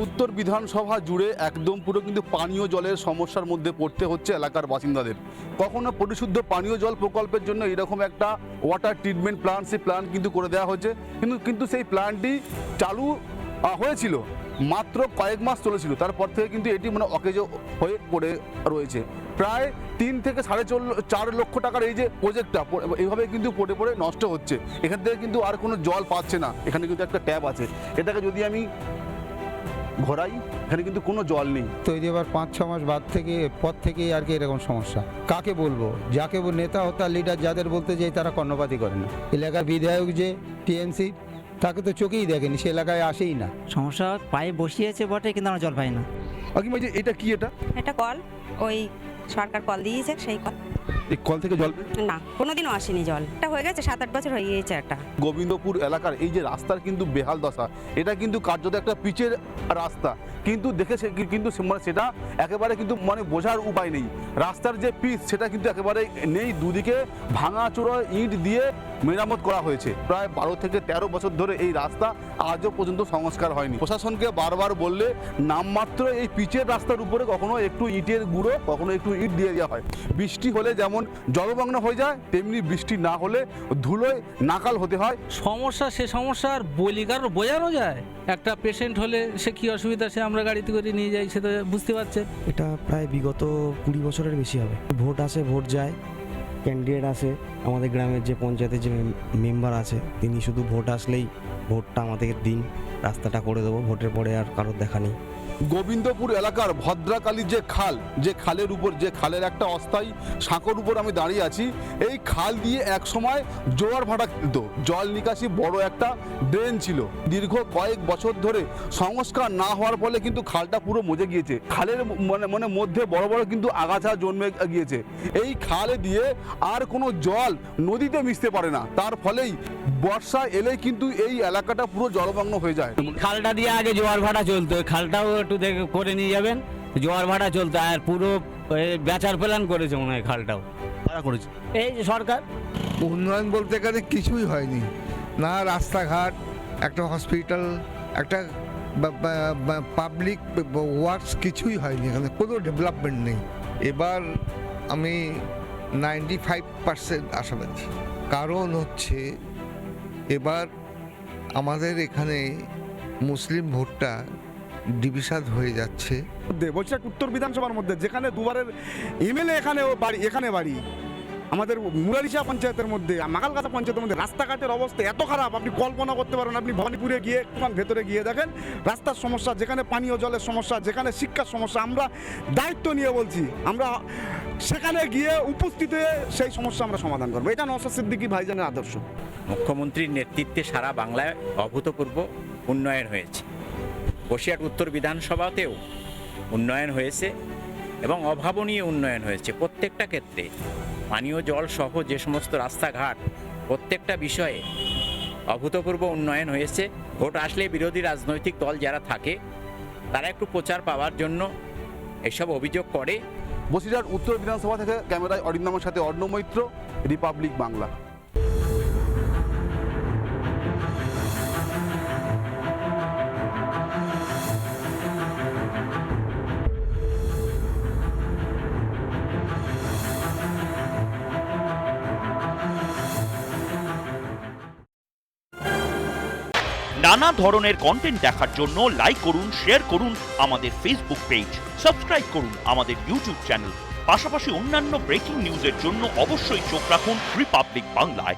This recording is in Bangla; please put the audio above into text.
উত্তর বিধানসভা জুড়ে একদম পুরো কিন্তু পানীয় জলের সমস্যার মধ্যে পড়তে হচ্ছে এলাকার বাসিন্দাদের। কখনো পরিশুদ্ধ পানীয় জল প্রকল্পের জন্য এরকম একটা ওয়াটার ট্রিটমেন্ট প্ল্যান্ট, সেই প্ল্যান্ট কিন্তু করে দেওয়া হয়েছে, কিন্তু সেই প্ল্যান্টটি চালু হয়েছিল মাত্র কয়েক মাস চলেছিল, তারপর থেকে কিন্তু এটি অকেজ হয়ে পড়ে রয়েছে। প্রায় 3 থেকে 4.5 লক্ষ টাকার এই যে প্রজেক্টটা এইভাবে কিন্তু পড়ে পড়ে নষ্ট হচ্ছে। এখান থেকে কিন্তু আর কোনো জল পাচ্ছে না। এখানে কিন্তু একটা ট্যাপ আছে, এটাকে যদি আমি ঘোরাই এখানে কিন্তু কোনো জল নেই। তৈরি হবার 5-6 মাস পর থেকেই আর কি এরকম সমস্যা। কাকে বলবো, যাকে নেতা হতা লিডার যাদের বলতে যাই তারা কর্ণপাতই করে না। এলাকার বিধায়ক যে টিএমসি, তাকে তো চোখেই দেখেনি, সে এলাকায় আসেই না। সমস্যা পায়ে বসিয়েছে বটে, কিন্তু আমরা জল পাই না। এটা কি? এটা কল, ওই সরকার কল দিয়েছে, সেই কল। এই কল থেকে জল না, কোনোদিনও আসেনি জল। এটা হয়ে গেছে 7-8 বছর হয়ে গিয়েছে। একটা গোবিন্দপুর এলাকার এই যে রাস্তার কিন্তু বেহাল দশা, এটা কিন্তু কার্যত একটা পিচের রাস্তা, কিন্তু দেখেছে কিন্তু সেটা একেবারে কিন্তু বোঝার উপায় নেই। রাস্তার যে পিচ সেটা কিন্তু একেবারে নেই, দুদিকে ভাঙাচোরা ইট দিয়ে মেরামত করা হয়েছে। প্রায় 12 থেকে 13 বছর ধরে এই রাস্তা আজও পর্যন্ত সংস্কার হয়নি। প্রশাসনকে বারবার বললে নামমাত্র এই পিচের রাস্তার উপরে কখনো একটু ইটের গুঁড়ো, কখনো একটু ইট দিয়ে দেওয়া হয়। বৃষ্টি হলে যেমন জলমগ্ন হয়ে যায়, তেমনি বৃষ্টি না হলে ধুলোয় নাকাল হতে হয়। সমস্যা, সে সমস্যা আর কারো বোঝানো যায়? একটা পেশেন্ট হলে সে কি অসুবিধা, সে আমরা গাড়িতে করে নিয়ে যাই, সে তো বুঝতে পারছে। এটা প্রায় বিগত 20 বছরের বেশি হবে। ভোট আসে, ভোট যায়, ক্যান্ডিডেট আসে, আমাদের গ্রামের যে পঞ্চায়েতের যে মেম্বার আছে তিনি শুধু ভোট আসলেই ভোটটা আমাদের দিন, রাস্তাটা করে দেবো, ভোটের পরে আর কারোর দেখা নেই। গোবিন্দপুর এলাকার ভদ্রাকালীর যে খালের উপর, যে খালের একটা অস্থায়ী সাঁকোর উপর আমি দাঁড়িয়ে আছি, এই খাল দিয়ে এক সময় জোয়ার ভাটা খেলত, জল নিকাশি বড় একটা ড্রেন ছিল। দীর্ঘ কয়েক বছর ধরে সংস্কার না হওয়ার ফলে কিন্তু খালটা পুরো মজে গিয়েছে। খালের মধ্যে বড় বড় কিন্তু আগাছা জন্মে গিয়েছে। এই খালে দিয়ে আর কোনো জল নদীতে মিশতে পারে না, তার ফলেই বর্ষা এলে কিন্তু এই এলাকাটা পুরো জলমগ্ন হয়ে যায়। খালটা দিয়ে আগে জোয়ার ভাটা চলতো, খালটাও একটু দেখে করে নিয়ে যাবেন। জোয়ার ভাটা চলতো, আর পুরো বেচার প্ল্যান করেছে মনে হয় খালটাও। কারা করেছে? এই যে সরকার। উন্নয়ন বলতে গেলে কিছুই হয়নি, না রাস্তাঘাট, একটা হসপিটাল, একটা পাবলিক ওয়ার্কস, কিছুই হয়নি। এখানে কোনো ডেভেলপমেন্ট নেই। এবার আমি 95% আশাবাদী। কারণ হচ্ছে এবার আমাদের এখানে মুসলিম ভোটটা ডিভিশন হয়ে যাচ্ছে। বলছি উত্তর বিধানসভার মধ্যে যেখানে দুবারের এমএলএ এখানে বাড়ি আমাদের মুরারিশা পঞ্চায়েতের মধ্যে, মাকালগাছা পঞ্চায়েতের মধ্যে রাস্তাঘাটের অবস্থা এত খারাপ আপনি কল্পনা করতে পারেন। আপনি ভবানীপুরে গিয়ে একটুখান ভেতরে গিয়ে দেখেন রাস্তার সমস্যা, যেখানে পানীয় জলের সমস্যা, যেখানে শিক্ষার সমস্যা। আমরা দায়িত্ব নিয়ে বলছি, আমরা সেখানে গিয়ে উপস্থিত হয়ে সেই সমস্যা আমরা সমাধান করবো। এটা নওশাদ সিদ্দিকী ভাইজানের আদর্শ। মুখ্যমন্ত্রীর নেতৃত্বে সারা বাংলায় অভূতপূর্ব উন্নয়ন হয়েছে। বসিরহাট উত্তর বিধানসভাতেও উন্নয়ন হয়েছে এবং অভাবনীয় উন্নয়ন হয়েছে। প্রত্যেকটা ক্ষেত্রে পানীয় জল সহ যে সমস্ত রাস্তাঘাট, প্রত্যেকটা বিষয়ে অভূতপূর্ব উন্নয়ন হয়েছে। ভোট আসলে বিরোধী রাজনৈতিক দল যারা থাকে তারা একটু প্রচার পাওয়ার জন্য এসব অভিযোগ করে। বসিরহাট উত্তর বিধানসভা থেকে ক্যামেরায় অরিন্দমের সাথে অর্ণব মৈত্র, রিপাবলিক বাংলা। নানা ধরনের কন্টেন্ট দেখার জন্য লাইক করুন, শেয়ার করুন আমাদের ফেসবুক পেজ, সাবস্ক্রাইব করুন আমাদের ইউটিউব চ্যানেল। পাশাপাশি অন্যান্য ব্রেকিং নিউজের জন্য অবশ্যই চোখ রাখুন রিপাবলিক বাংলায়।